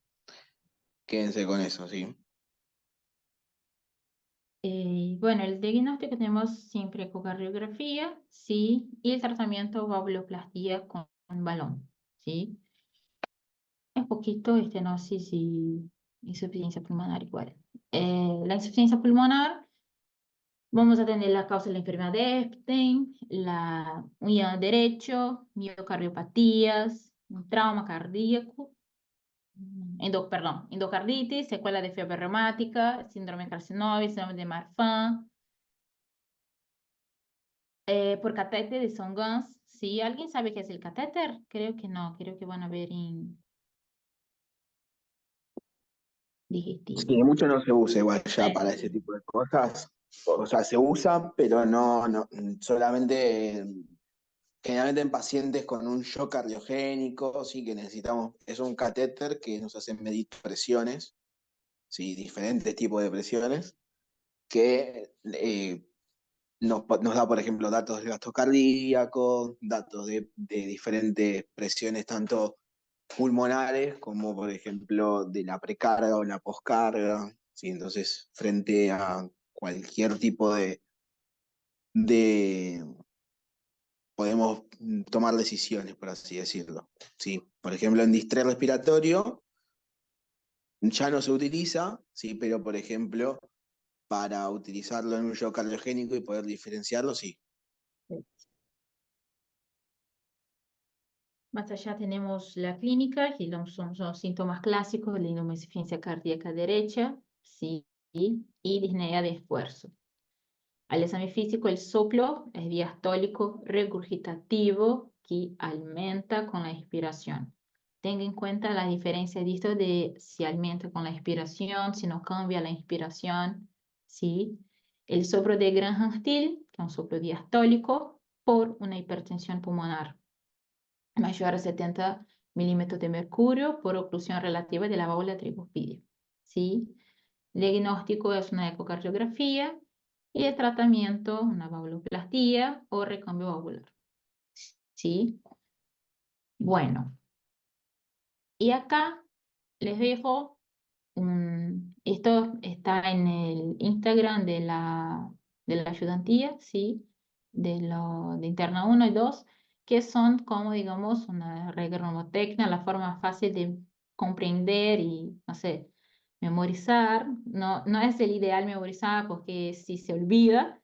quédense con eso, sí. Bueno, el diagnóstico tenemos siempre ecocardiografía, sí, y el tratamiento valvuloplastía con balón, sí. Un poquito estenosis y insuficiencia pulmonar igual. La insuficiencia pulmonar, vamos a tener la causa de la enfermedad de Epstein, la uña derecho, miocardiopatías, un trauma cardíaco, perdón, endocarditis, secuela de fiebre reumática, síndrome carcinoma, síndrome de Marfan, por catéter de Song-Ganz. ¿Sí? ¿Alguien sabe qué es el catéter? Creo que no, creo que van a ver en digestivo. Sí, mucho no se usa igual ya para ese Sí. tipo de cosas. O sea, se usa, pero no, solamente generalmente en pacientes con un shock cardiogénico, sí que necesitamos, es un catéter que nos hace medir presiones, sí, diferentes tipos de presiones, que nos da, por ejemplo, datos del gasto cardíaco, datos de diferentes presiones, tanto pulmonares como, por ejemplo, de la precarga o la poscarga. ¿Sí? Entonces, frente a cualquier tipo de podemos tomar decisiones, por así decirlo. ¿Sí? Por ejemplo, en distrés respiratorio ya no se utiliza, ¿sí? Pero, por ejemplo, para utilizarlo en un shock cardiogénico y poder diferenciarlo, sí. Más allá tenemos la clínica, que son los síntomas clásicos de la insuficiencia cardíaca derecha, sí, y disnea de esfuerzo. Al examen físico, el soplo es diastólico regurgitativo que aumenta con la inspiración. Tenga en cuenta la diferencia de esto de si aumenta con la inspiración, si no cambia la inspiración, ¿sí? El soplo de Graham-Still, que es un soplo diastólico, por una hipertensión pulmonar mayor a 70 milímetros de mercurio por oclusión relativa de la válvula tricuspidia, ¿sí? El diagnóstico es una ecocardiografía y el tratamiento, una valvuloplastía o recambio valvular, ¿sí? Bueno, y acá les dejo, esto está en el Instagram de la ayudantía, ¿sí? De Interna 1 y 2, que son como, digamos, una reglamotecnia, la forma fácil de comprender y, no sé, memorizar. No, no es el ideal memorizar porque sí se olvida,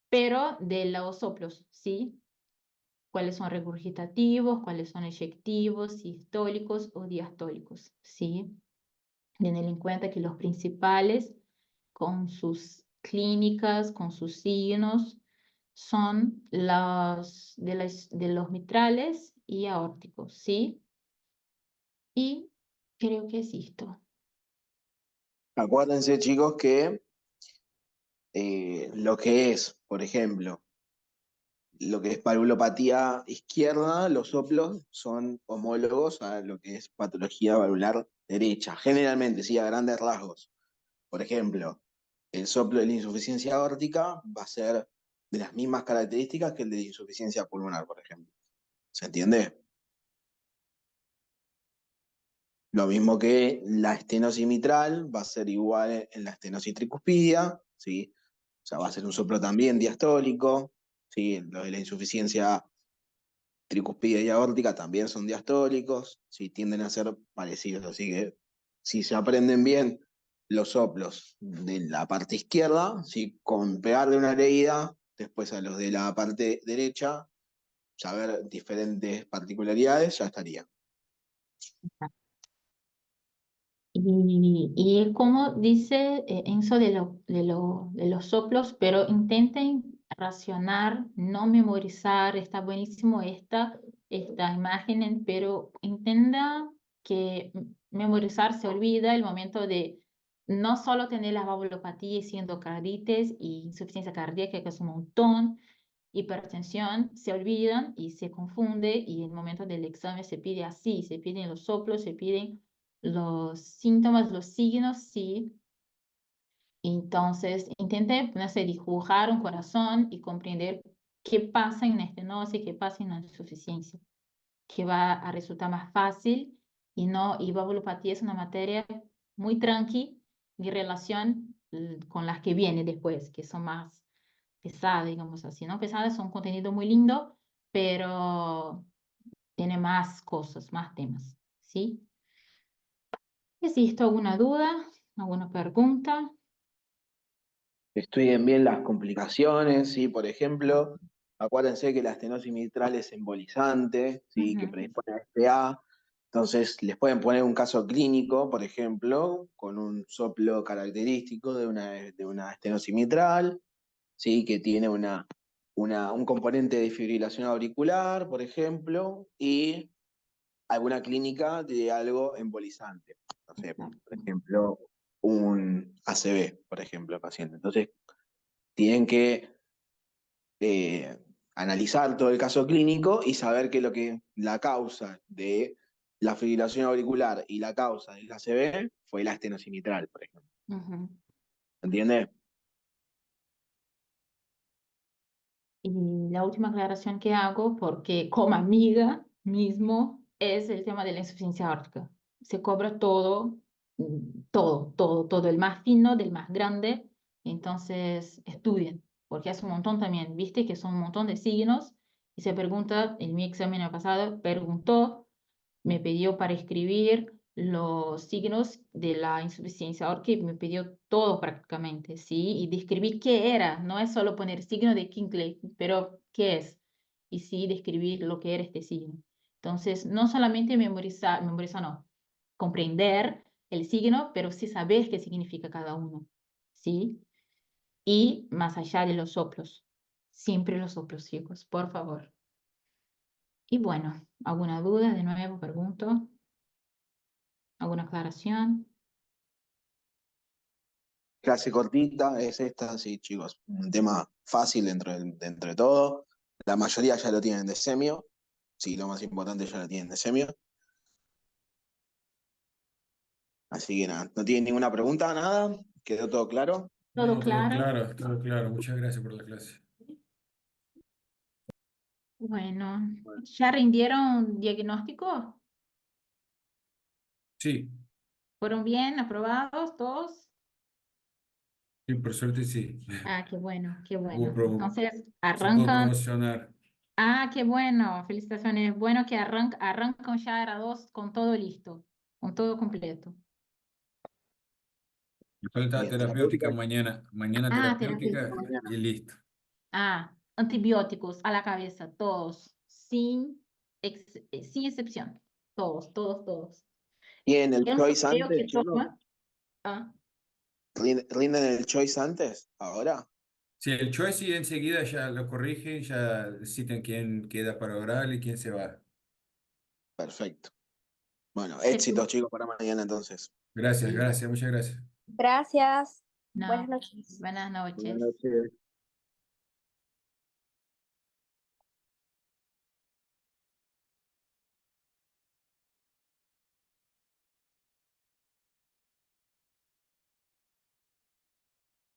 pero de los soplos, ¿sí? Cuáles son regurgitativos, cuáles son eyectivos, sistólicos o diastólicos, ¿sí? Tener en cuenta que los principales, con sus clínicas, con sus signos, son de los mitrales y aórticos, ¿sí? Y creo que es esto. Acuérdense, chicos, que lo que es, por ejemplo, lo que es valvulopatía izquierda, los soplos son homólogos a lo que es patología valvular derecha. Generalmente, sí, a grandes rasgos. Por ejemplo, el soplo de la insuficiencia aórtica va a ser de las mismas características que el de la insuficiencia pulmonar, por ejemplo. ¿Se entiende? Lo mismo que la estenosis mitral va a ser igual en la estenosis tricuspidia, ¿sí? O sea, va a ser un soplo también diastólico, ¿sí? Lo de la insuficiencia tricuspidia y aórtica también son diastólicos, ¿sí? Tienden a ser parecidos, así que si se aprenden bien los soplos de la parte izquierda, ¿sí? Con pegarle una leída, después a los de la parte derecha, saber diferentes particularidades, ya estaría. Y es como dice Enzo de los soplos, pero intenten racionar, no memorizar, está buenísimo esta imagen, pero intenta que memorizar se olvida el momento de no solo tener la valvulopatía y endocarditis y insuficiencia cardíaca, que es un montón, hipertensión, se olvidan y se confunde y en el momento del examen se pide así, se piden los soplos, se piden los síntomas, los signos, sí. Entonces, intente, no sé, dibujar un corazón y comprender qué pasa en la estenosis, qué pasa en la insuficiencia, que va a resultar más fácil y valvulopatía es una materia muy tranqui en relación con las que vienen después, que son más pesadas, digamos así, ¿no? Pesadas son un contenido muy lindo, pero tiene más cosas, más temas, ¿sí? ¿Existe alguna duda? ¿Alguna pregunta? Estudien bien las complicaciones, ¿sí? Por ejemplo, acuérdense que la estenosis mitral es embolizante, ¿sí? Que predispone a SPA. Entonces, les pueden poner un caso clínico, por ejemplo, con un soplo característico de una estenosis mitral, ¿sí? Que tiene un componente de fibrilación auricular, por ejemplo, y alguna clínica de algo embolizante. No sé, por ejemplo, un ACV, por ejemplo, el paciente. Entonces, tienen que analizar todo el caso clínico y saber que la causa de la fibrilación auricular y la causa del ACV fue la estenosis mitral, por ejemplo. ¿Entiendes? Y la última aclaración que hago, porque como amiga mismo, es el tema de la insuficiencia aórtica. Se cobra todo, todo, el más fino del más grande. Entonces, estudien, porque es un montón también, viste que son un montón de signos. Y se pregunta, en mi examen pasado, me pidió para escribir los signos de la insuficiencia aórtica y me pidió todo prácticamente, ¿sí? Y describí qué era, no es solo poner signo de Kinkley, pero qué es, y sí describir lo que era este signo. Entonces, no solamente memorizar no, comprender el signo, pero sí saber qué significa cada uno, ¿sí? Y más allá de los soplos, siempre los soplos, chicos, por favor. Y bueno, ¿alguna duda? De nuevo, pregunto. ¿Alguna aclaración? Clase cortita es esta, sí, chicos. Un tema fácil dentro de todo. La mayoría ya lo tienen de semio. Sí, lo más importante ya lo tienen de semio. Así que nada, ¿no tienen ninguna pregunta? Nada. ¿Quedó todo claro? ¿Todo No, todo claro? claro, todo claro. Muchas gracias por la clase. Bueno, ¿ya rindieron diagnóstico? Sí, ¿Fueron bien aprobados todos? sí, por suerte sí. Ah, qué bueno, qué Hubo bueno. pro- Entonces, Se pudo arrancan. promocionar. Ah, qué bueno, felicitaciones. Bueno que arrancan ya era 2 con todo listo, con todo completo. Me falta Bien, terapéutica terapéutica mañana. Mañana Ah, terapéutica terapéutica. mañana. y listo. Ah, antibióticos a la cabeza, todos, sin excepción. Todos, todos, todos. ¿Tienen el El único choice creo antes, que chicos? toma. Ah, ¿Rinden el choice antes? ¿Ahora? Si el choice enseguida ya lo corrigen, ya citan quién queda para oral y quién se va. Perfecto. Bueno, se éxitos, chicos, para mañana entonces. Gracias, sí, gracias, muchas gracias. Gracias. Buenas no. noches. Buenas Buenas noches. noches.